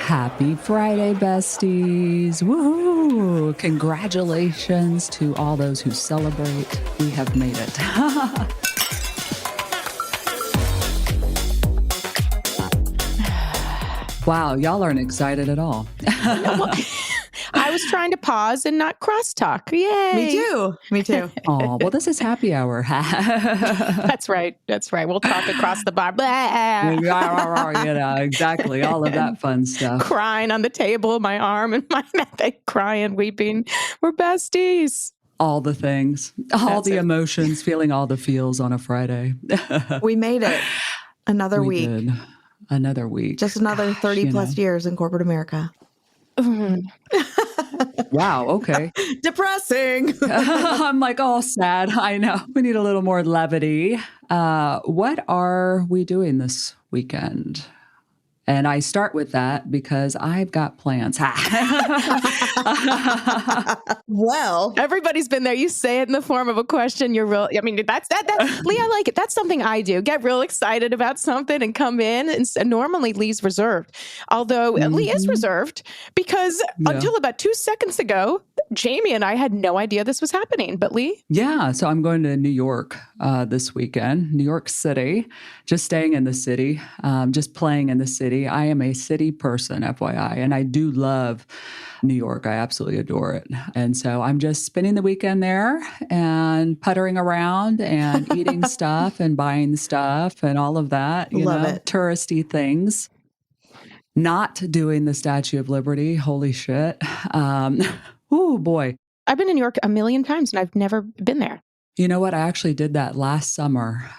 Happy Friday, besties. Woohoo! Congratulations to all those who celebrate. We have made it. Wow, y'all aren't excited at all. I was trying to pause and not crosstalk. Yay! Me too. Oh, well, this is happy hour. That's right. We'll talk across the bar. Exactly. All of that fun stuff. Crying on the table, my arm and my neck, crying, weeping. We're besties. All the things, all the emotions, feeling all the feels on a Friday. We made it. Another We week. did. Another week. Just another 30 plus years in corporate America. Wow. Okay. Depressing. I'm like all sad. I know. We need a little more levity. What are we doing this weekend? And I start with that because I've got plans. Well, everybody's been there. You say it in the form of a question. You're real. I mean, that's Leigh, I like it. That's something I do. Get real excited about something and come in. And normally Leigh's reserved. Although Leigh is reserved because until about 2 seconds ago, Jamie and I had no idea this was happening. But Leigh? Yeah. So I'm going to New York this weekend, New York City, just staying in the city, just playing in the city. I am a city person, FYI, and I do love New York. I absolutely adore it. And so I'm just spending the weekend there and puttering around and eating stuff and buying stuff and all of that, Love it. touristy things. Not doing the Statue of Liberty. Holy shit. Oh, boy. I've been in New York a million times and I've never been there. You know what? I actually did that last summer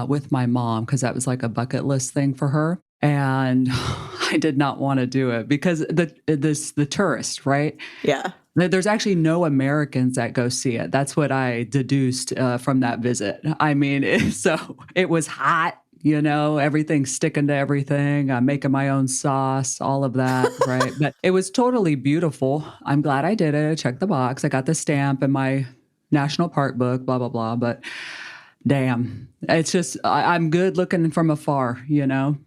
with my mom because that was like a bucket list thing for her. And I did not want to do it because the tourist, right? Yeah. There's actually no Americans that go see it. That's what I deduced from that visit. I mean, so it was hot, everything's sticking to everything. I'm making my own sauce, all of that, right? But it was totally beautiful. I'm glad I did it. I checked the box. I got the stamp in my national park book, blah, blah, blah. But damn, it's just, I'm good looking from afar,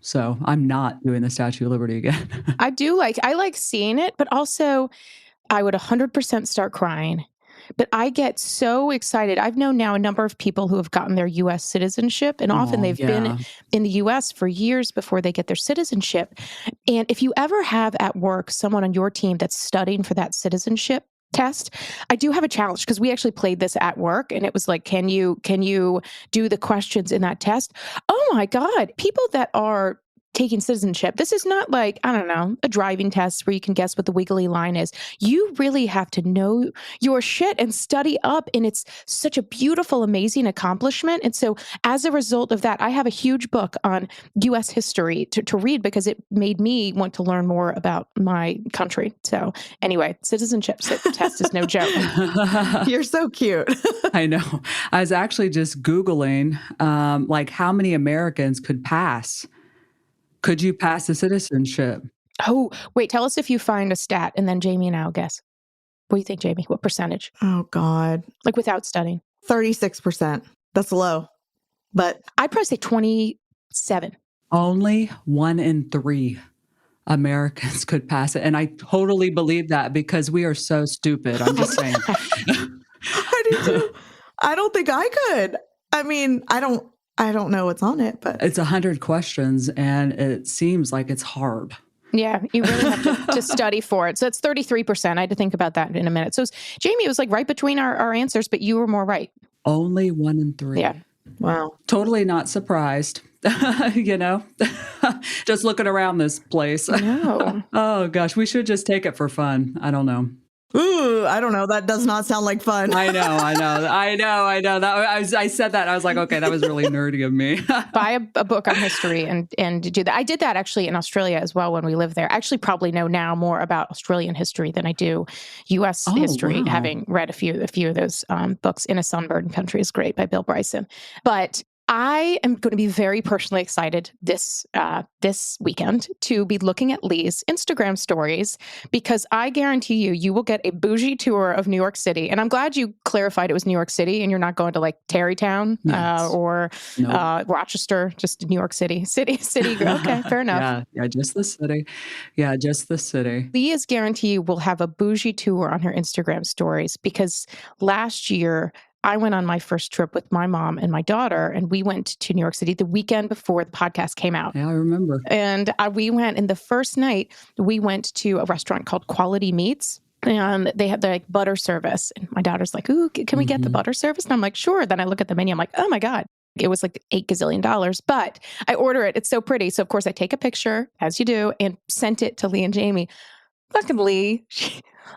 so I'm not doing the Statue of Liberty again. I like seeing it, but also I would 100% start crying. But I get so excited. I've known now a number of people who have gotten their U.S. citizenship, and often they've been in the U.S. for years before they get their citizenship. And if you ever have at work someone on your team that's studying for that citizenship test, I do have a challenge because we actually played this at work and it was like, can you do the questions in that test? Oh my God. People that are taking citizenship, this is not like, I don't know, a driving test where you can guess what the wiggly line is. You really have to know your shit and study up. And it's such a beautiful, amazing accomplishment. And so as a result of that, I have a huge book on U.S. history to read because it made me want to learn more about my country. So anyway, citizenship test is no joke. You're so cute. I know. I was actually just Googling like how many Americans could pass. Could you pass the citizenship? Oh, wait, tell us if you find a stat and then Jamie and I'll guess. What do you think, Jamie? What percentage? Oh, God. Like without studying? 36%. That's low. But I'd probably say 27. Only 1 in 3 Americans could pass it. And I totally believe that because we are so stupid. I'm just saying. I do too. I don't think I could. I mean, I don't know what's on it, but it's 100 questions and it seems like it's hard. Yeah, you really have to study for it. So it's 33%. I had to think about that in a minute. So Jamie, it was like right between our answers, but you were more right. Only 1 in 3. Yeah. Wow. Totally not surprised. Just looking around this place. No. Oh gosh, we should just take it for fun. I don't know. Ooh, I don't know. That does not sound like fun. I know. I said that. I was like, okay, that was really nerdy of me. Buy a book on history and do that. I did that actually in Australia as well when we lived there. I actually probably know now more about Australian history than I do U.S. history, having read a few of those books. In a Sunburned Country is great by Bill Bryson. But I am going to be very personally excited this weekend to be looking at Leigh's Instagram stories, because I guarantee you will get a bougie tour of New York City. And I'm glad you clarified it was New York City and you're not going to like Tarrytown or Rochester, just New York City. Okay, fair enough. Yeah, just the city. Yeah, just the city. Leigh is guarantee will have a bougie tour on her Instagram stories, because last year I went on my first trip with my mom and my daughter, and we went to New York City the weekend before the podcast came out. Yeah, I remember. And we went, and the first night we went to a restaurant called Quality Meats, and they had the like butter service. And my daughter's like, "Ooh, can we get the butter service?" And I'm like, "Sure." Then I look at the menu. I'm like, "Oh my God." It was like $8 gazillion, but I order it. It's so pretty. So of course I take a picture, as you do, and sent it to Leigh and Jamie. Fucking Leigh.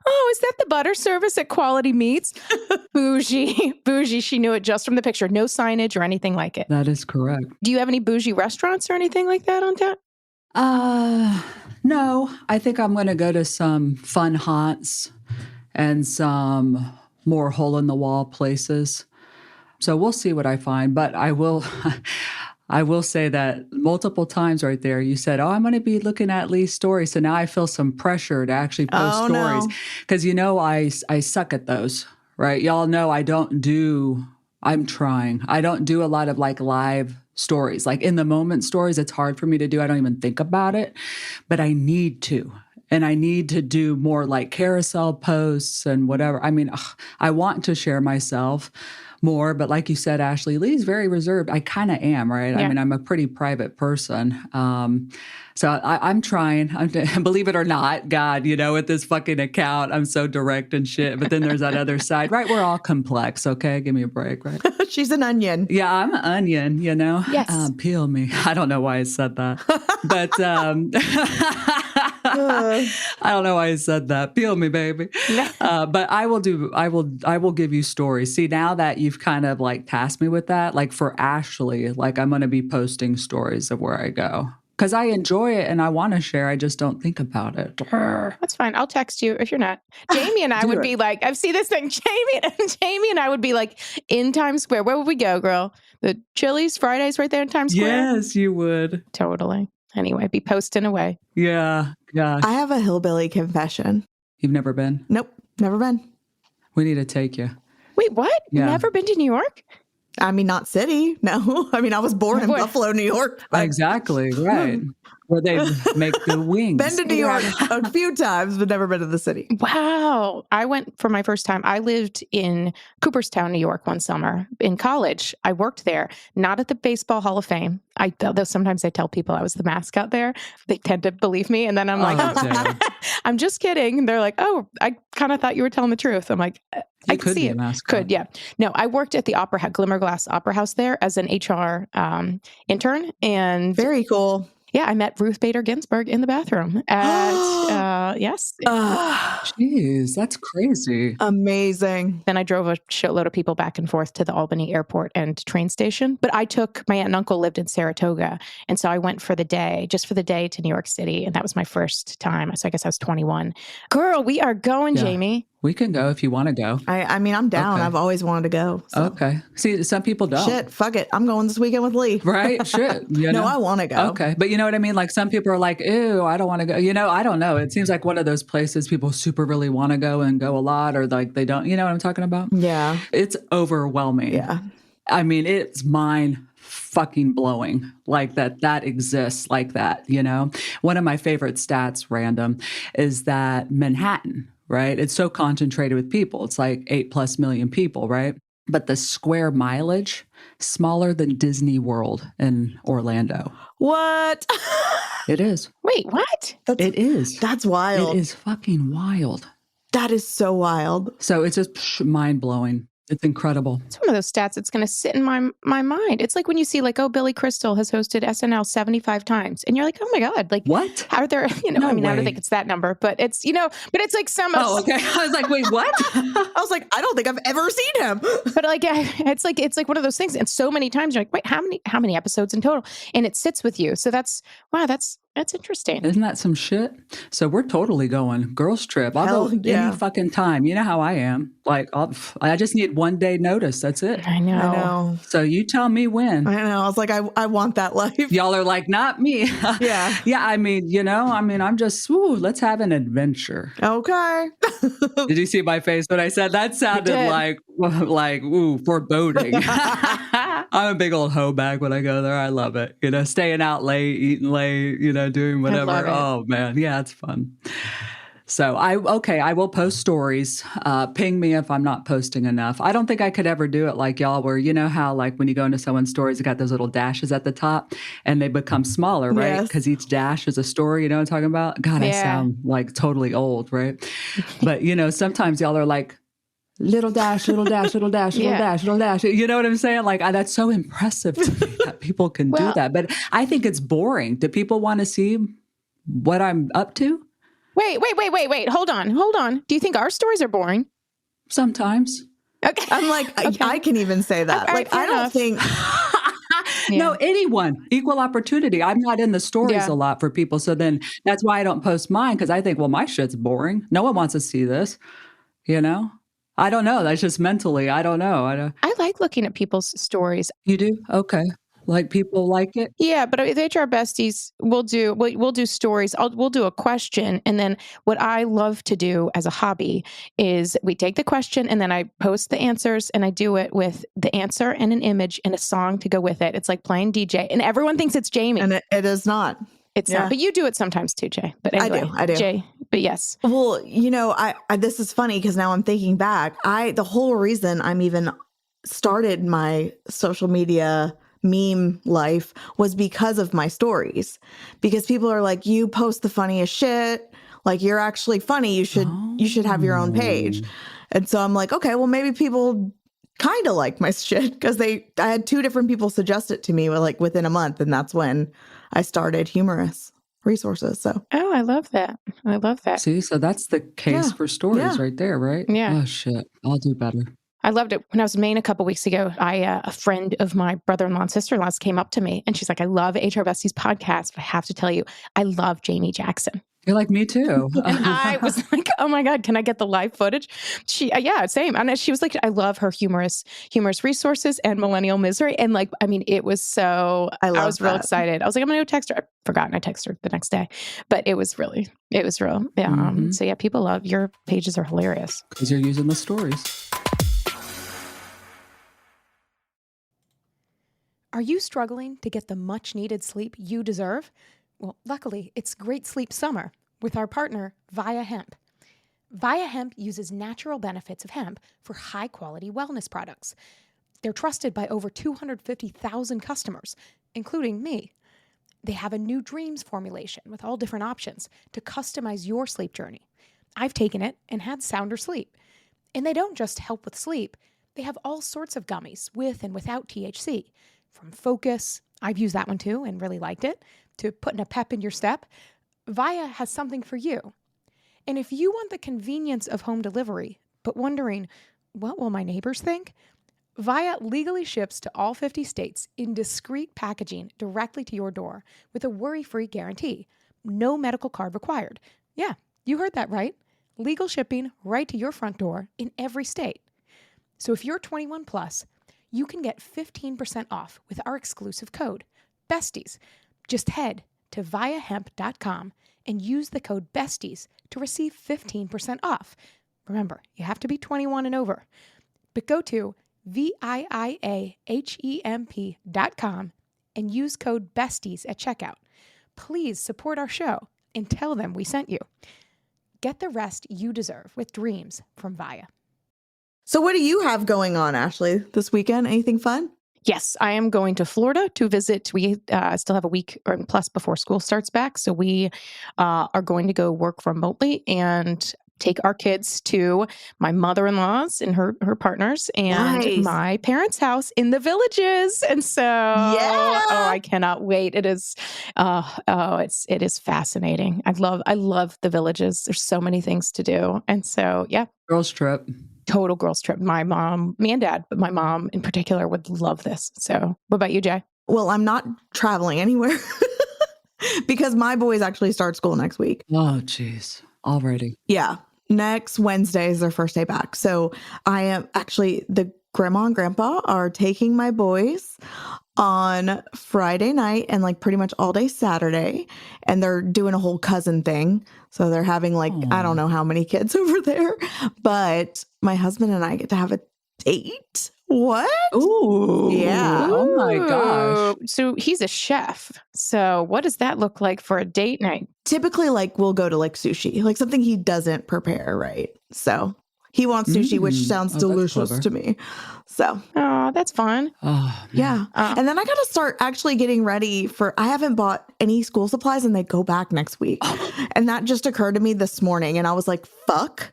Oh, is that the butter service at Quality Meats? Bougie. She knew it just from the picture. No signage or anything like it. That is correct. Do you have any bougie restaurants or anything like that on tap? No. I think I'm going to go to some fun haunts and some more hole-in-the-wall places. So we'll see what I find. But I will say that multiple times right there, you said, "Oh, I'm going to be looking at Leigh's stories." So now I feel some pressure to actually post stories, because I suck at those, right? Y'all know I'm trying. I don't do a lot of like live stories, like in the moment stories. It's hard for me to do. I don't even think about it, but I need to. And I need to do more like carousel posts and whatever. I mean, I want to share myself more, but like you said, Ashley, Leigh's very reserved. I kind of am, right? Yeah. I mean, I'm a pretty private person. So I'm trying. Believe it or not, God, with this fucking account, I'm so direct and shit. But then there's that other side, right? We're all complex, okay? Give me a break, right? She's an onion. Yeah, I'm an onion, Yes. Peel me. I don't know why I said that. But I don't know why I said that. Peel me, baby. But I will give you stories. See, now that you've kind of like tasked me with that, like for Ashley, like I'm going to be posting stories of where I go. Because I enjoy it and I want to share. I just don't think about it. That's fine. I'll text you if you're not. Jamie and I would be like, I've seen this thing. Jamie and I would be like in Times Square. Where would we go, girl? The Chili's Fridays right there in Times Square? Yes, you would. Totally. Anyway, be posting away. Yeah. I have a hillbilly confession. You've never been? Nope, never been. We need to take you. Wait, what? Yeah. Never been to New York? I mean, not city. No. I mean, I was born in Buffalo, New York. Exactly. Right. Where they make the wings. Been to New York a few times, but never been to the city. Wow. I went for my first time. I lived in Cooperstown, New York one summer in college. I worked there, not at the Baseball Hall of Fame. Though sometimes I tell people I was the mascot there. They tend to believe me. And then I'm like, I'm just kidding. And they're like, "Oh, I kind of thought you were telling the truth." I'm like, I could see it. Could, yeah. No, I worked at the Glimmerglass Opera House there as an HR intern. And very cool. Yeah, I met Ruth Bader Ginsburg in the bathroom at, yes. Jeez, that's crazy. Amazing. Then I drove a shitload of people back and forth to the Albany airport and train station. But my aunt and uncle lived in Saratoga. And so I went just for the day to New York City. And that was my first time. So I guess I was 21. Girl, we are going, Jamie. We can go if you want to go. I mean, I'm down. Okay. I've always wanted to go. So. Okay. See, some people don't. Shit, fuck it. I'm going this weekend with Leigh. Right? Shit. No, I want to go. Okay. But you know what I mean? Like some people are like, ew, I don't want to go. I don't know. It seems like one of those places people super really want to go and go a lot, or like they don't. You know what I'm talking about? Yeah. It's overwhelming. Yeah. I mean, it's mind fucking blowing like that exists like that, One of my favorite stats, random, is that Manhattan, right? It's so concentrated with people. It's like 8+ million people, right? But the square mileage, smaller than Disney World in Orlando. What? It is. Wait, what? It is. That's wild. It is fucking wild. That is so wild. So it's just mind-blowing. It's incredible. It's one of those stats that's going to sit in my mind. It's like when you see like, oh, Billy Crystal has hosted SNL 75 times. And you're like, oh my God, like what? How are there, No I mean, way. I don't think it's that number, but it's, but it's like some. Oh, okay. I was like, wait, what? I was like, I don't think I've ever seen him. But like, it's like one of those things. And so many times you're like, wait, how many episodes in total? And it sits with you. So that's That's interesting. Isn't that some shit? So we're totally going girls trip. I'll go any fucking time. You know how I am. Like, I just need 1 day notice. That's it. I know. So you tell me when. I know. I was like, I want that life. Y'all are like, not me. Yeah. Yeah. I mean, I'm just, let's have an adventure. Okay. Did you see my face when I said that? Sounded like, foreboding. I'm a big old hoe bag when I go there. I love it. Staying out late, eating late, doing whatever. Oh man. Yeah, it's fun. So I will post stories. Ping me if I'm not posting enough. I don't think I could ever do it like y'all where, how like when you go into someone's stories, you got those little dashes at the top and they become smaller, right? Because each dash is a story, you know what I'm talking about? God, I sound like totally old, right? But, sometimes y'all are like, little dash, little dash, little dash, little dash, little dash. You know what I'm saying? Like, that's so impressive to me that people can do that. But I think it's boring. Do people want to see what I'm up to? Wait. Hold on. Do you think our stories are boring? Sometimes. Okay. I'm like, okay. I can even say that. Okay, like, I don't think. No, anyone. Equal opportunity. I'm not in the stories a lot for people. So then that's why I don't post mine because I think, well, my shit's boring. No one wants to see this, I don't know. That's just mentally. I don't know. I like looking at people's stories. You do? Okay. Like people like it? Yeah, but with HR Besties, we'll do stories. We'll do a question. And then what I love to do as a hobby is we take the question and then I post the answers and I do it with the answer and an image and a song to go with it. It's like playing DJ and everyone thinks it's Jamie. And it is not. It's not. But you do it sometimes too, Jay. But anyway, I do. Jay, but yes. Well, I this is funny because now I'm thinking back. The whole reason I'm even started my social media meme life was because of my stories. Because people are like, you post the funniest shit. Like you're actually funny. You should have your own page. And so I'm like, okay, well maybe people kind of like my shit because I had 2 different people suggest it to me within a month, and that's when I started Humorous Resources. So I love that. See, so that's the case for stories right there, right? Yeah. Oh shit, I'll do better. I loved it. When I was in Maine a couple weeks ago, a friend of my brother-in-law and sister-in-law's came up to me and she's like, I love HR Besties podcast, but I have to tell you, I love Jamie Jackson. You're like, me too. And I was like, oh my God, can I get the live footage? Same. And she was like, I love her humorous resources and millennial misery. And it was so, I was real excited. I was like, I'm going to go text her. I forgot and I texted her the next day, but it was real. Yeah. So yeah, people love your pages are hilarious. Because you're using the stories. Are you struggling to get the much needed sleep you deserve? Well, luckily, it's Great Sleep Summer with our partner, Via Hemp. Via Hemp uses natural benefits of hemp for high-quality wellness products. They're trusted by over 250,000 customers, including me. They have a new Dreams formulation with all different options to customize your sleep journey. I've taken it and had sounder sleep. And they don't just help with sleep. They have all sorts of gummies with and without THC. From Focus, I've used that one too and really liked it, to putting a pep in your step, Via has something for you. And if you want the convenience of home delivery, but wondering, what will my neighbors think? Via legally ships to all 50 states in discreet packaging directly to your door with a worry-free guarantee. No medical card required. Yeah, you heard that right. Legal shipping right to your front door in every state. So if you're 21 plus, you can get 15% off with our exclusive code, Besties. Just head to viahemp.com and use the code BESTIES to receive 15% off. Remember, you have to be 21 and over. But go to viahemp.com and use code BESTIES at checkout. Please support our show and tell them we sent you. Get the rest you deserve with Dreams from Via. So what do you have going on, Ashley, this weekend? Anything fun? Yes, I am going to Florida to visit. We still have a week or plus before school starts back. So we are going to go work remotely and take our kids to my mother-in-law's and her partners and my parents' house in the Villages. And so, I cannot wait. It is, it is fascinating. I love the Villages. There's so many things to do. And so, yeah. Girls trip. Total girls trip. My mom, me and dad, but my mom in particular would love this. So what about you, Jay? Well, I'm not traveling anywhere because my boys actually start school next week. Oh, geez. Already. Yeah. Next Wednesday is their first day back. So I am actually, the grandma and grandpa are taking my boys on Friday night and like pretty much all day Saturday. And they're doing a whole cousin thing. So they're having like, I don't know how many kids over there, but my husband and I get to have a date. What? Ooh. Yeah. Oh my gosh. So he's a chef. So what does that look like for a date night? Typically, like, we'll go to like sushi, like something he doesn't prepare, right? So he wants sushi, which sounds delicious to me. So, oh, that's fun. Oh, yeah. And then I got to start actually getting ready for, I haven't bought any school supplies and they go back next week. And that just occurred to me this morning. And I was like, fuck.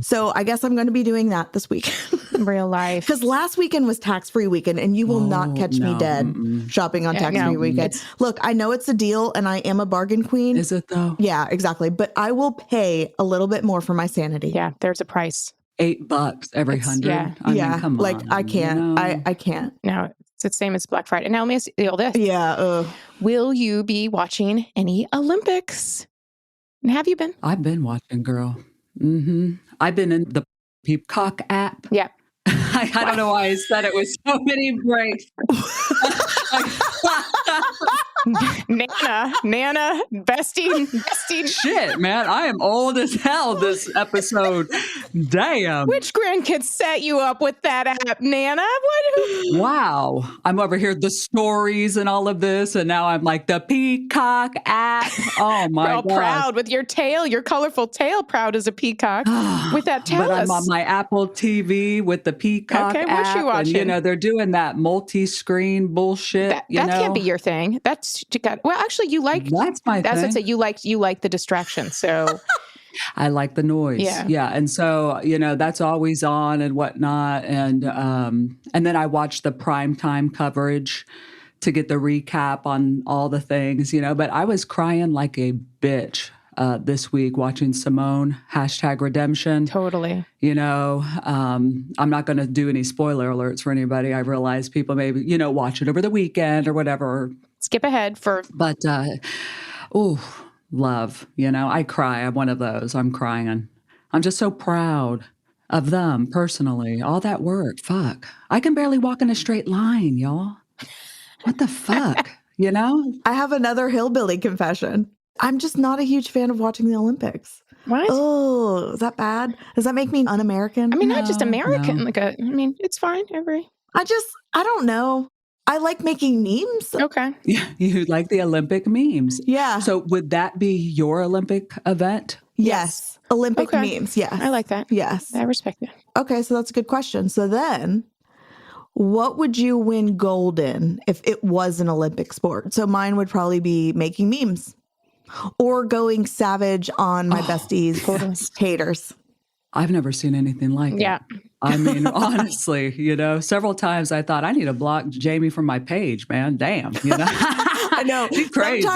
So I guess I'm going to be doing that this week. Real life. Because last weekend was tax-free weekend and you will not catch me dead shopping on tax-free weekend. Look, I know it's a deal and I am a bargain queen. Is it though? Yeah, exactly. But I will pay a little bit more for my sanity. Yeah, there's a price. $8 every 100. Yeah. I mean, come on. Like I can't. I can't. No, it's the same as Black Friday. Now let me ask you this. Yeah. Will you be watching any Olympics? And have you been? I've been watching, girl. I've been in the Peacock app. Yeah. I don't know why I said it with so many breaks. Nana, Bestie. Shit, man. I am old as hell this episode. Damn. Which grandkid set you up with that app, Nana? What? Wow. I'm over here, the stories and all of this. And now I'm like the Peacock app. Oh my God. Proud with your tail, your colorful tail, proud as a peacock with that tail. But I'm on my Apple TV with the Peacock app. What you watching? And, they're doing that multi-screen bullshit. That can't be your thing. Actually, you like. That's my thing. As I say, you like the distraction. So I like the noise. Yeah. And so, that's always on and whatnot. And then I watch the primetime coverage to get the recap on all the things, but I was crying like a bitch this week watching Simone, #redemption. Totally. I'm not going to do any spoiler alerts for anybody. I realize people maybe, watch it over the weekend or whatever. Skip ahead for. But, love, I cry. I'm one of those. I'm crying. I'm just so proud of them personally. All that work. Fuck. I can barely walk in a straight line, y'all. What the fuck? I have another hillbilly confession. I'm just not a huge fan of watching the Olympics. What? Oh, is that bad? Does that make me un-American? I mean, not just American. No. It's fine. I don't know. I like making memes. Okay. Yeah, you like the Olympic memes. Yeah. So would that be your Olympic event? Yes. Olympic memes. Yes. I like that. Yes. I respect it. Okay, so that's a good question. So then, what would you win gold in if it was an Olympic sport? So mine would probably be making memes or going savage on my besties' haters. I've never seen anything like it. Yeah. I mean, honestly, several times I thought I need to block Jamie from my page, man. Damn, I know. She's crazy.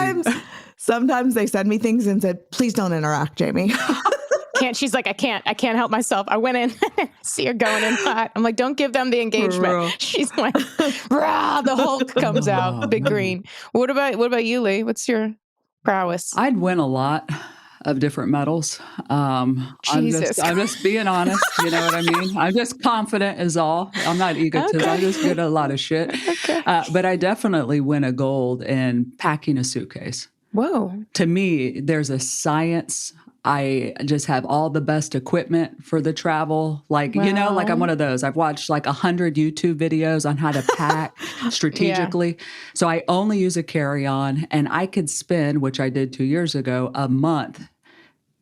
Sometimes they send me things and said, please don't interact, Jamie. She's like, I can't help myself. I went in, see her going in hot. I'm like, don't give them the engagement. She's like, rah, the Hulk comes out, big green. What about you, Leigh? What's your prowess? I'd win a lot of different medals. I'm just being honest. You know what I mean? I'm just confident is all. I'm not egotist. Okay. I'm just good at a lot of shit. Okay. But I definitely win a gold in packing a suitcase. Whoa. To me, there's a science. I just have all the best equipment for the travel. Like, like I'm one of those. I've watched like 100 YouTube videos on how to pack strategically. Yeah. So I only use a carry-on and I could spend, which I did 2 years ago, a month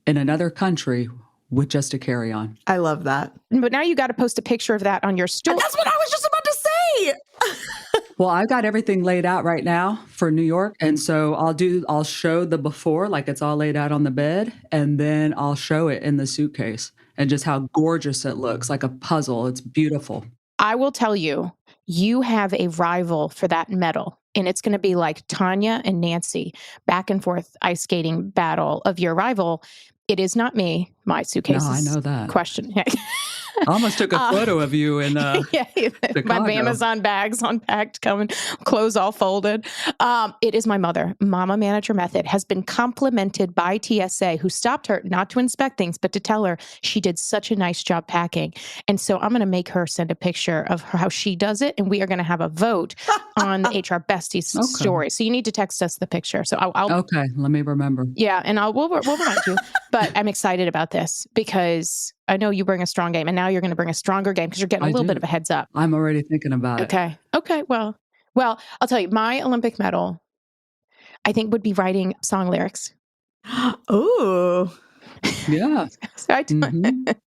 in another country with just a carry-on. I love that. But now you got to post a picture of that on your story. That's what I was just about to say. Well, I've got everything laid out right now for New York. And so I'll show the before, like it's all laid out on the bed. And then I'll show it in the suitcase and just how gorgeous it looks, like a puzzle. It's beautiful. I will tell you, you have a rival for that medal. And it's going to be like Tanya and Nancy, back and forth ice skating battle of your rival. It is not me. My suitcase. No, I know that. Question. I almost took a photo of you in yeah, my Amazon bags unpacked, coming, clothes all folded. It is my mother. Mama Manager Method has been complimented by TSA, who stopped her not to inspect things, but to tell her she did such a nice job packing. And so I'm going to make her send a picture of how she does it, and we are going to have a vote on the HR Besties story. So you need to text us the picture. So I'll okay, let me remember. Yeah, and we'll remind you. But I'm excited about this because I know you bring a strong game, and now you're going to bring a stronger game because you're getting a little bit of a heads up. I'm already thinking about it. Okay. Well, I'll tell you, my Olympic medal, I think, would be writing song lyrics. Oh, yeah. So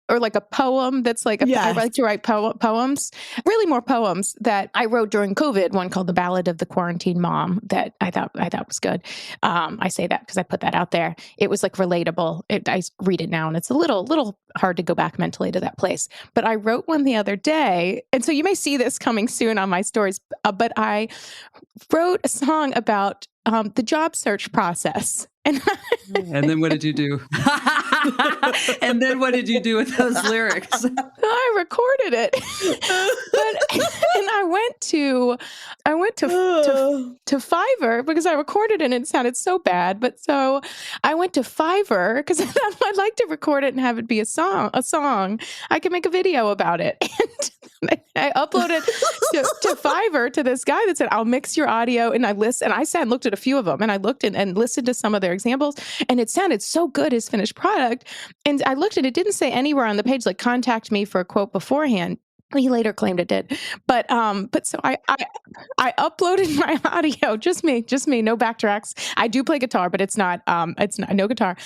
or like a poem that's like, I like to write poems, really more poems that I wrote during COVID, one called The Ballad of the Quarantine Mom that I thought was good. I say that because I put that out there. It was like relatable. I read it now and it's a little hard to go back mentally to that place. But I wrote one the other day. And so you may see this coming soon on my stories, but I wrote a song about the job search process. And then what did you do? And then what did you do with those lyrics? I recorded it. And I went to Fiverr because I recorded it and it sounded so bad. But so I went to Fiverr because I thought I'd like to record it and have it be a song. I can make a video about it. And I uploaded to Fiverr to this guy that said, I'll mix your audio. And I looked at a few of them and I looked and listened to some of their examples, and it sounded so good, his finished product. And I looked at it, didn't say anywhere on the page, like, contact me for a quote beforehand. He later claimed it did. But so I uploaded my audio, just me, no backtracks. I do play guitar, but it's not no guitar.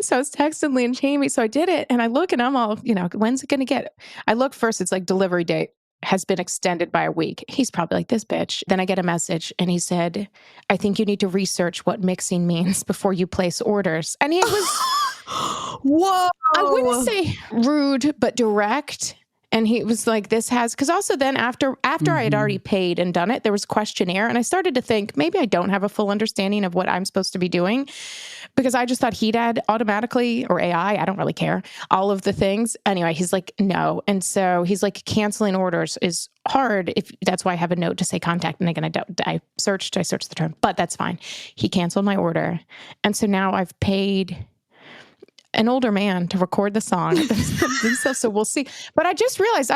So I was texting Leigh and Jamie. So I did it and I look and I'm all, when's it going to get? I look first, it's like delivery date has been extended by a week. He's probably like, this bitch. Then I get a message and he said, I think you need to research what mixing means before you place orders. And he was, whoa, I wouldn't say rude, but direct. And he was like, because also then after I had already paid and done it, there was a questionnaire. And I started to think, maybe I don't have a full understanding of what I'm supposed to be doing, because I just thought he'd add automatically, or AI, I don't really care, all of the things. Anyway, he's like, no. And so he's like, canceling orders is hard. That's why I have a note to say contact. And again, I searched the term, but that's fine. He canceled my order. And so now I've paid an older man to record the song. So we'll see. But I just realized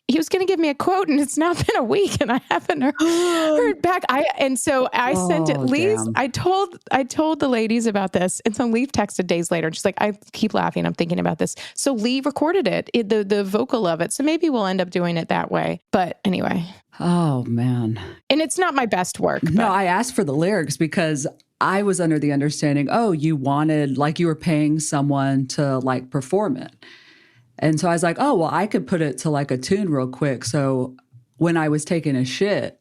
he was going to give me a quote, and it's now been a week and I haven't heard back. I sent it. Leigh, I told the ladies about this. And so Leigh texted days later and she's like, I keep laughing. I'm thinking about this. So Leigh recorded it, the vocal of it. So maybe we'll end up doing it that way. But anyway. Oh, man. And it's not my best work. No, I asked for the lyrics because I was under the understanding, you wanted, like, you were paying someone to, like, perform it. And so I was like, well, I could put it to, like, a tune real quick. So when I was taking a shit,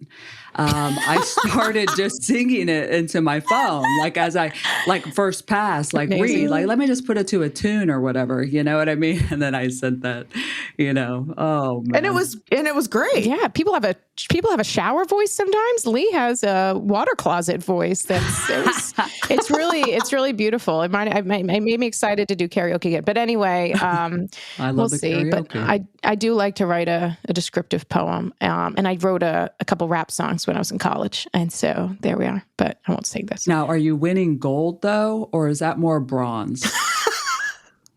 I started just singing it into my phone, like, as I, like, first pass, like, read, like, let me just put it to a tune or whatever, you know what I mean? And then I sent that, oh, man. And it was great. Yeah. People have a shower voice sometimes. Leigh has a water closet voice. It's really beautiful. It made me excited to do karaoke again. But anyway, we'll see. Karaoke. But I do like to write a descriptive poem. And I wrote a couple rap songs when I was in college. And so there we are. But I won't sing this. Now, are you winning gold, though? Or is that more bronze?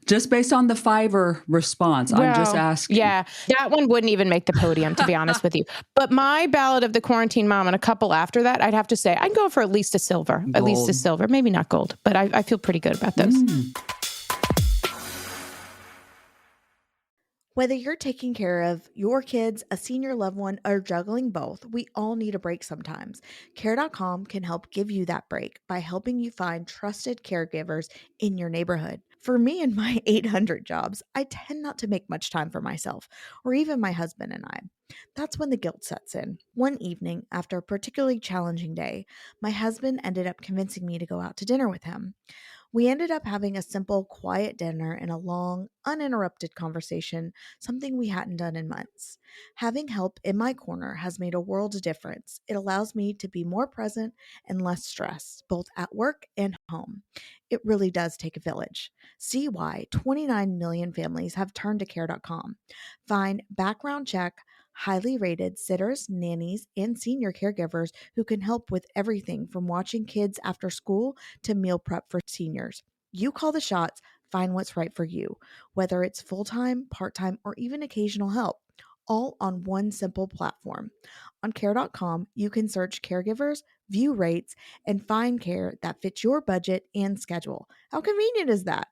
Just based on the Fiverr response, I'm just asking. Yeah, that one wouldn't even make the podium, to be honest with you. But my Ballad of the Quarantine Mom and a couple after that, I'd have to say I'd go for at least a silver. Gold. At least a silver, maybe not gold, but I feel pretty good about those. Whether you're taking care of your kids, a senior loved one, or juggling both, we all need a break sometimes. Care.com can help give you that break by helping you find trusted caregivers in your neighborhood. For me and my 800 jobs, I tend not to make much time for myself, or even my husband and I. That's when the guilt sets in. One evening, after a particularly challenging day, my husband ended up convincing me to go out to dinner with him. We ended up having a simple, quiet dinner and a long, uninterrupted conversation, something we hadn't done in months. Having help in my corner has made a world of difference. It allows me to be more present and less stressed, both at work and home. It really does take a village. See why 29 million families have turned to care.com. Find background check, highly rated sitters, nannies, and senior caregivers who can help with everything from watching kids after school to meal prep for seniors. You call the shots, find what's right for you, whether it's full time, part time, or even occasional help, all on one simple platform. On care.com, you can search caregivers, view rates, and find care that fits your budget and schedule. How convenient is that?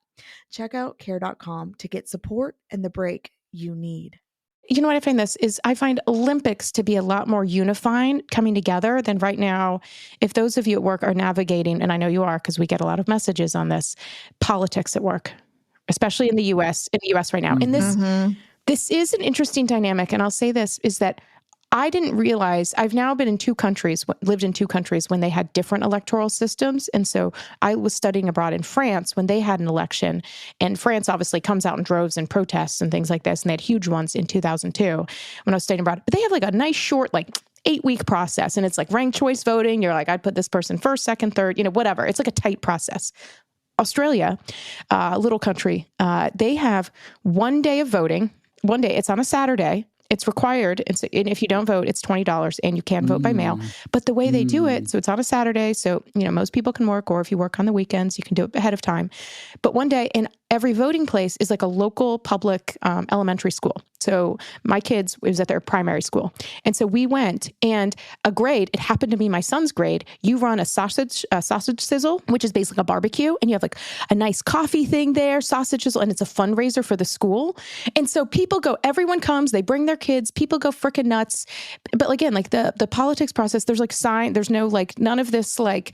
Check out care.com to get support and the break you need. You know what I find this is I find Olympics to be a lot more unifying coming together than right now. If those of you at work are navigating, and I know you are because we get a lot of messages on this, politics at work, especially in the US right now. And this is an interesting dynamic. And I'll say this is that I didn't realize I've now been in lived in two countries when they had different electoral systems. And so I was studying abroad in France when they had an election, and France obviously comes out in droves and protests and things like this. And they had huge ones in 2002 when I was studying abroad, but they have like a nice short, like 8-week process. And it's like ranked choice voting. You're like, I'd put this person first, second, third, whatever. It's like a tight process. Australia, a little country, they have 1 day of voting. 1 day, it's on a Saturday. It's required. And if you don't vote, it's $20 and you can vote by mail. But the way they do it, so it's on a Saturday. So, most people can work, or if you work on the weekends, you can do it ahead of time. But 1 day, and every voting place is like a local public elementary school. So my kids, it was at their primary school. And so we went, and a grade, it happened to be my son's grade. You run a sausage sizzle, which is basically a barbecue. And you have like a nice coffee thing there, sausage sizzle, and it's a fundraiser for the school. And so everyone comes, they bring their kids, people go freaking nuts. But again, like the politics process, there's like there's no like, none of this like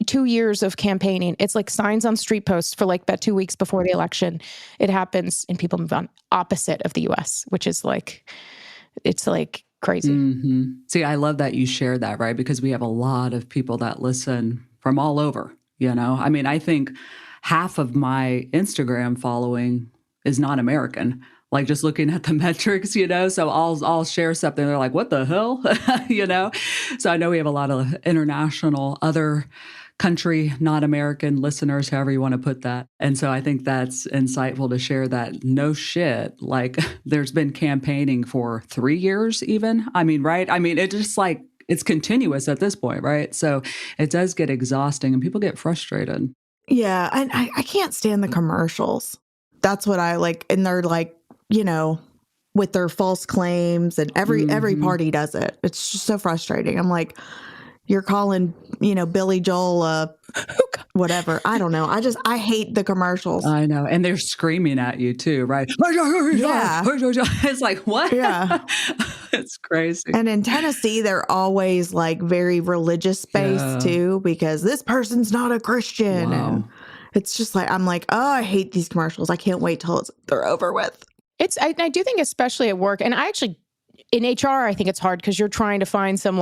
2 years of campaigning. It's like signs on street posts for like about 2 weeks before the election. It happens and people move on, opposite of the US, which is like, it's like crazy. See, I love that you share that, right? Because we have a lot of people that listen from all over, I mean, I think half of my Instagram following is not American. Like just looking at the metrics, so I'll share something. They're like, what the hell? So I know we have a lot of international, other country, not American listeners, however you want to put that. And so I think that's insightful to share that no shit, like there's been campaigning for 3 years even. I mean, right? I mean, it's just like, it's continuous at this point, right? So it does get exhausting and people get frustrated. Yeah. And I can't stand the commercials. That's what I like. And they're like, with their false claims, and every party does it. It's just so frustrating. I'm like, you're calling, Billy Joel, whatever. I don't know. I hate the commercials. I know. And they're screaming at you too, right? Yeah. It's like, what? Yeah. It's crazy. And in Tennessee, they're always like very religious based too, because this person's not a Christian. Wow. And it's just like, I'm like, oh, I hate these commercials. I can't wait till they're over with. I do think especially at work, and I actually, in HR, I think it's hard because you're trying to find some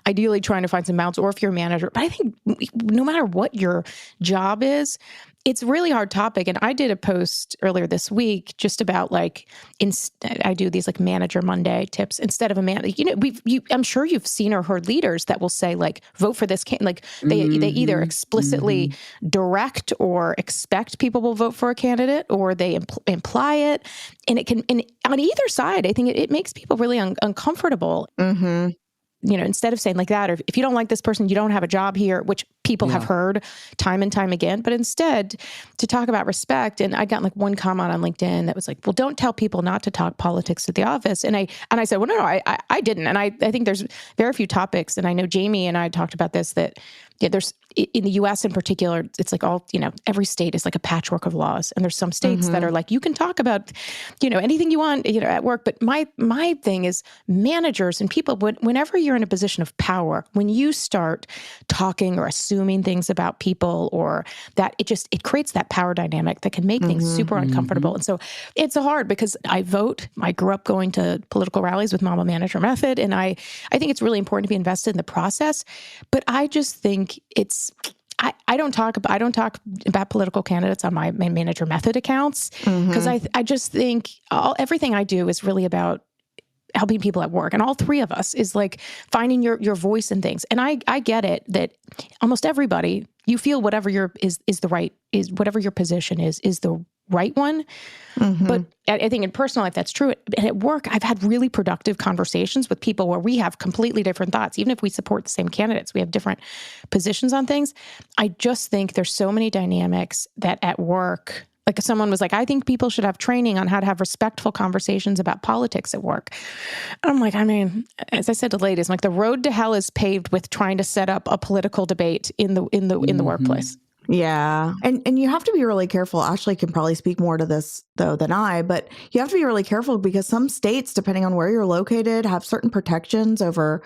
ideally trying to find some balance, or if you're a manager. But I think no matter what your job is, it's a really hard topic. And I did a post earlier this week just about I do these like Manager Monday tips instead of a man. I'm sure you've seen or heard leaders that will say vote for this. They either explicitly direct or expect people will vote for a candidate, or they imply it. And it can, and on either side, I think it makes people really uncomfortable. Instead of saying like that, or if you don't like this person, you don't have a job here, which people have heard time and time again, but instead to talk about respect. And I got like one comment on LinkedIn that was like, well, don't tell people not to talk politics at the office. And I said, well, no, I didn't. And I think there's very few topics. And I know Jamie and I talked about this, that there's in the US in particular, it's like all, every state is like a patchwork of laws. And there's some states that are like, you can talk about, anything you want, at work. But my thing is managers and people, whenever you're in a position of power, when you start talking or assuming things about people, or that it creates that power dynamic that can make things super uncomfortable. And so it's hard because I vote. I grew up going to political rallies with Mama Manager Method. And I think it's really important to be invested in the process. But I just think I don't talk about political candidates on my manager method accounts because I just think everything I do is really about helping people at work. And all three of us is like finding your voice in things. And I get it that almost everybody, you feel whatever whatever your position is the right one. But I think in personal life, that's true. And at work, I've had really productive conversations with people where we have completely different thoughts. Even if we support the same candidates, we have different positions on things. I just think there's so many dynamics that at work, like if someone was like, I think people should have training on how to have respectful conversations about politics at work. And I'm like, I mean, as I said to ladies, I'm like the road to hell is paved with trying to set up a political debate in the workplace. Yeah. And you have to be really careful. Ashley can probably speak more to this though than I, but you have to be really careful because some states, depending on where you're located, have certain protections over,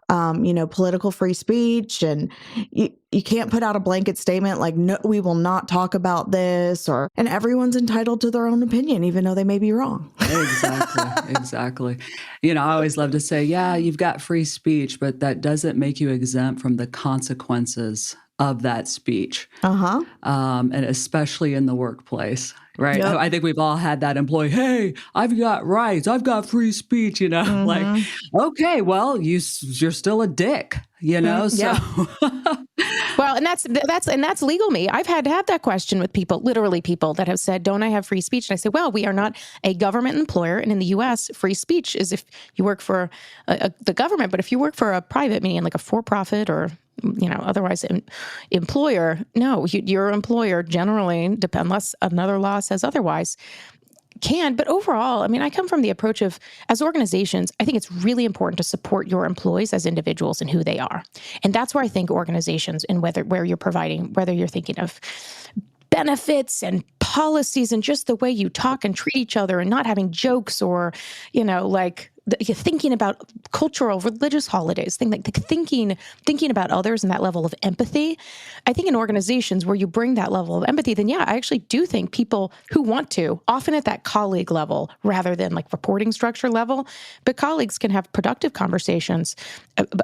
political free speech. And you can't put out a blanket statement like, no, we will not talk about this, and everyone's entitled to their own opinion, even though they may be wrong. Exactly. I always love to say, yeah, you've got free speech, but that doesn't make you exempt from the consequences of that speech, and especially in the workplace, right? Yep. I think we've all had that employee, hey, I've got rights, I've got free speech, like, okay, well, you're still a dick, so. Yeah. Well, and that's legal me. I've had to have that question with people, literally people that have said, don't I have free speech? And I say, well, we are not a government employer. And in the US, free speech is if you work for the government, but if you work for a private, meaning like a for-profit or otherwise employer, no, your employer generally, unless another law says otherwise, can. But overall, I mean, I come from the approach of, as organizations, I think it's really important to support your employees as individuals and who they are. And that's where I think organizations and whether you're thinking of benefits and policies and just the way you talk and treat each other and not having jokes or, thinking about cultural, religious holidays, thinking about others and that level of empathy. I think in organizations where you bring that level of empathy, then yeah, I actually do think people who want to, often at that colleague level rather than like reporting structure level, but colleagues can have productive conversations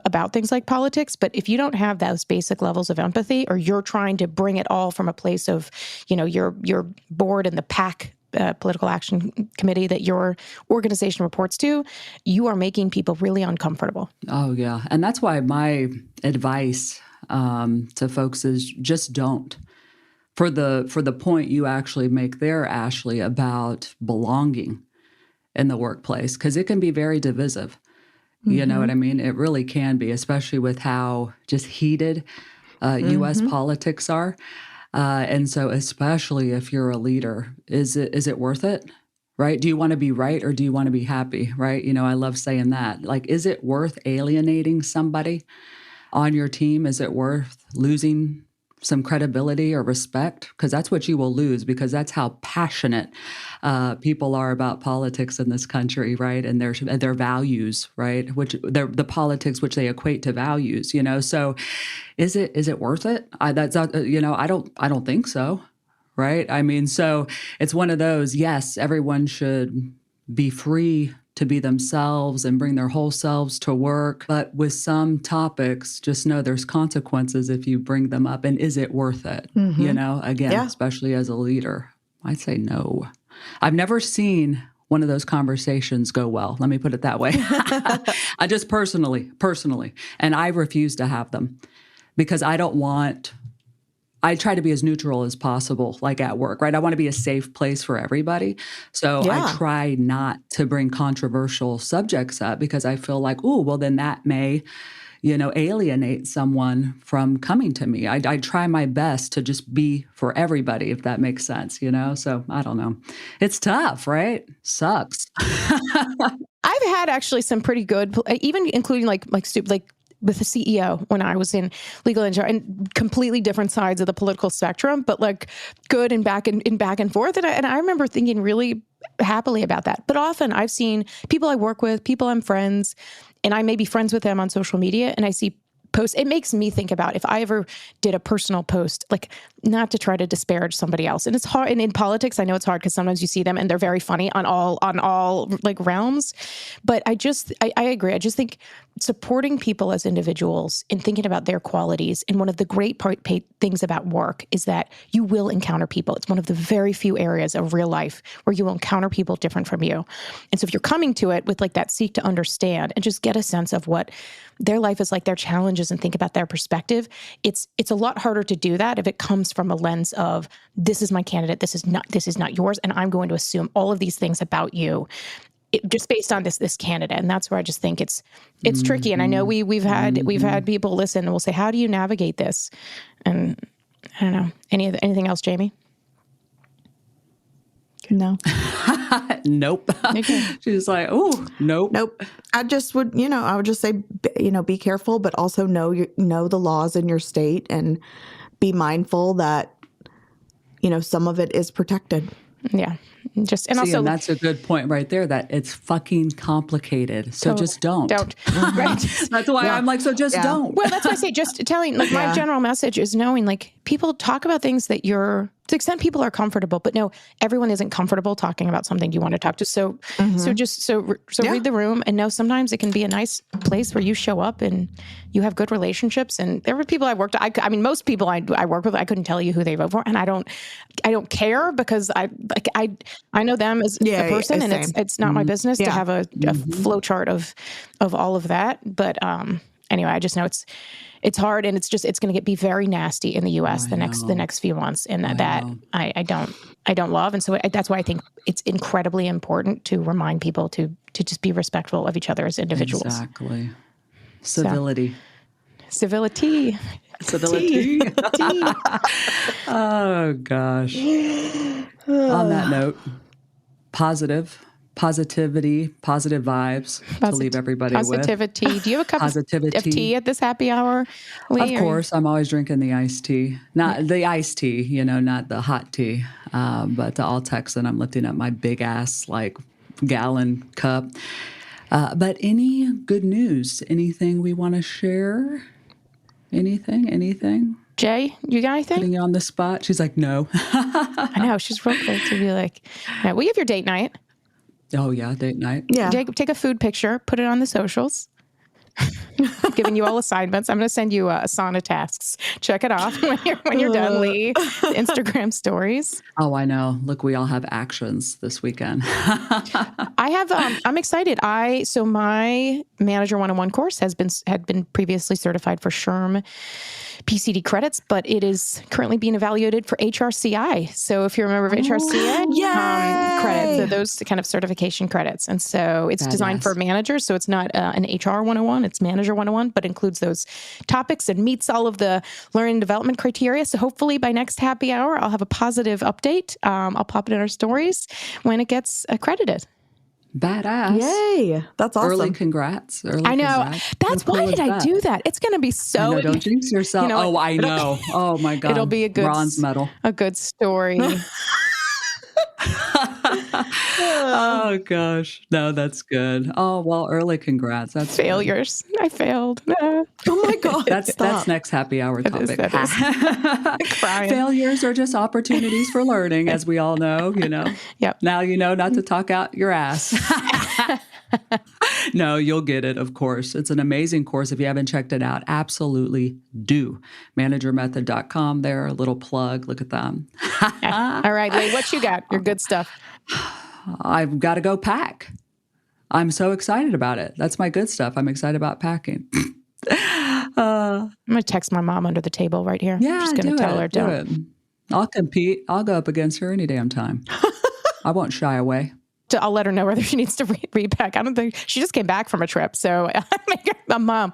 about things like politics. But if you don't have those basic levels of empathy, or you're trying to bring it all from a place of, your board and the PAC, political action committee that your organization reports to, you are making people really uncomfortable. Oh, yeah. And that's why my advice to folks is just don't. For the point you actually make there, Ashley, about belonging in the workplace, because it can be very divisive. You know what I mean? It really can be, especially with how just heated U.S. politics are. And so especially if you're a leader, is it worth it? Right? Do you want to be right or do you want to be happy? Right? I love saying that. Like, is it worth alienating somebody on your team? Is it worth losing some credibility or respect? Because that's what you will lose, because that's how passionate people are about politics in this country, right? And their values, right? Which the politics which they equate to values, So is it worth it? I don't think so, right? I mean, so it's one of those. Yes, everyone should be free to be themselves and bring their whole selves to work. But with some topics, just know there's consequences if you bring them up. And is it worth it? Especially as a leader, I'd say no. I've never seen one of those conversations go well. Let me put it that way. I just personally, and I refuse to have them because I try to be as neutral as possible, like at work, right? I want to be a safe place for everybody. So I try not to bring controversial subjects up because I feel like, then that may, alienate someone from coming to me. I try my best to just be for everybody, if that makes sense, So I don't know. It's tough, right? Sucks. I've had actually some pretty good, even including like with the CEO when I was in legal and completely different sides of the political spectrum, but like good and back and forth. And I remember thinking really happily about that. But often I've seen people I work with, people I'm friends, and I may be friends with them on social media, and I see posts. It makes me think about if I ever did a personal post, like not to try to disparage somebody else. And it's hard. And in politics, I know it's hard because sometimes you see them and they're very funny on all like realms. But I agree. I just think supporting people as individuals and thinking about their qualities. And one of the great things about work is that you will encounter people. It's one of the very few areas of real life where you will encounter people different from you. And so if you're coming to it with like that seek to understand and just get a sense of what their life is like, their challenges, and think about their perspective, it's a lot harder to do that if it comes from a lens of, this is my candidate, this is not yours, and I'm going to assume all of these things about you just based on this candidate. And that's where I just think it's tricky. And I know we've had people listen and we'll say, how do you navigate this? And I don't know, anything else, Jamie? No. Nope. Okay. She's like, oh, nope. I would just say, be careful, but also know the laws in your state and be mindful that, some of it is protected. Yeah. And that's a good point right there, that it's fucking complicated. So just don't. Right. That's why I'm like, so just don't. Well, that's why I say just telling, like my general message is knowing, like, people talk about things that to the extent people are comfortable, but no, everyone isn't comfortable talking about something you want to talk to. So read the room and know sometimes it can be a nice place where you show up and you have good relationships. And there were people most people I work with, I couldn't tell you who they vote for. And I don't care, because I know them as a person, and it's not my business to have a flow chart of all of that. But anyway, I just know it's hard, and it's going to be very nasty in the U.S. the next few months, and I don't love. And so that's why I think it's incredibly important to remind people to just be respectful of each other as individuals. Exactly. Civility. Civility. Oh gosh. On that note, positivity, positive vibes to leave everybody with. Positivity. Do you have a cup of tea at this happy hour, Leigh? Of course. I'm always drinking the iced tea. Not the iced tea, not the hot tea. But all Texan, I'm lifting up my big ass, gallon cup. But any good news? Anything we want to share? Anything? Jay, you got anything? Putting you on the spot. She's like, no. I know. She's real quick to be like, no, we have your date night. Oh, yeah, date night. Yeah. Take a food picture, put it on the socials. I'm giving you all assignments. I'm going to send you Asana tasks. Check it off when you're done, Leigh. Instagram stories. Oh, I know. Look, we all have actions this weekend. I'm excited. So my Manager 101 course had been previously certified for SHRM PCD credits, but it is currently being evaluated for HRCI. So if you're a member of HRCI, credits, so those kind of certification credits. And so it's designed for managers. So it's not an HR 101, it's Manager 101, but includes those topics and meets all of the learning and development criteria. So hopefully by next happy hour, I'll have a positive update. I'll pop it in our stories when it gets accredited. Badass. Yay. That's awesome. Early congrats. I know. Congrats. That's why did I do that? It's going to be so... don't jinx yourself. I know. Oh my God. It'll be a good... bronze medal. A good story. Oh gosh. No, that's good. Oh, well, early congrats. That's failures. Good. I failed. Oh my God. That's next happy hour topic. Crying. Failures are just opportunities for learning, as we all know, Yep. Now you know not to talk out your ass. No, you'll get it, of course. It's an amazing course. If you haven't checked it out, absolutely do. Managermethod.com there, a little plug. Look at them. All right, Leigh, what you got? Your good stuff. I've got to go pack. I'm so excited about it. That's my good stuff. I'm excited about packing. I'm going to text my mom under the table right here. Yeah, I'm just going to tell her, do it. I'll compete. I'll go up against her any damn time. I won't shy away. I'll let her know whether she needs to repack. I don't think she just came back from a trip. So Mom,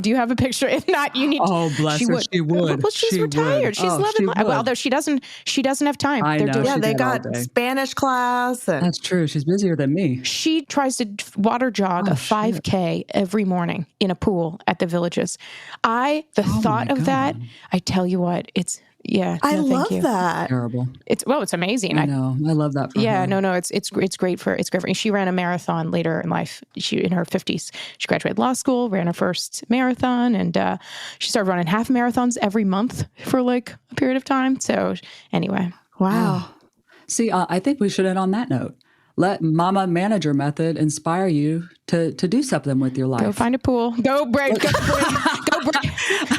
do you have a picture? If not, you need. Oh, bless her. She would. Well, she's retired. She's living life. Well, although she doesn't have time. I know. They got Spanish class. That's true. She's busier than me. She tries to water jog a 5K every morning in a pool at the Villages. The thought of that, I tell you what, it's. Yeah, I love that. Terrible. It's amazing. I know. I love that for her. No, it's great for her. She ran a marathon later in life. She in her 50s. She graduated law school, ran her first marathon, and she started running half marathons every month for a period of time. So anyway, wow. See, I think we should end on that note. let Mama Manager Method inspire you to do something with your life. Go find a pool. Go break. Go break.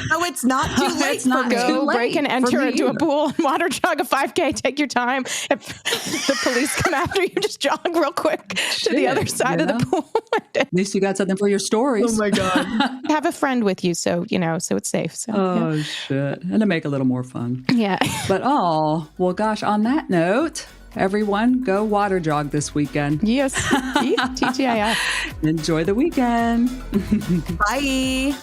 No, it's not too late. It's not Go too break late and enter into a either. pool and water jog a 5K. Take your time. If the police come after you, just jog real quick to the other side of the pool. At least you got something for your stories. Oh my God. Have a friend with you, so it's safe. So shit. And to make it a little more fun. yeah. But well, gosh, on that note, everyone go water jog this weekend. Yes. TGIF. Enjoy the weekend. Bye.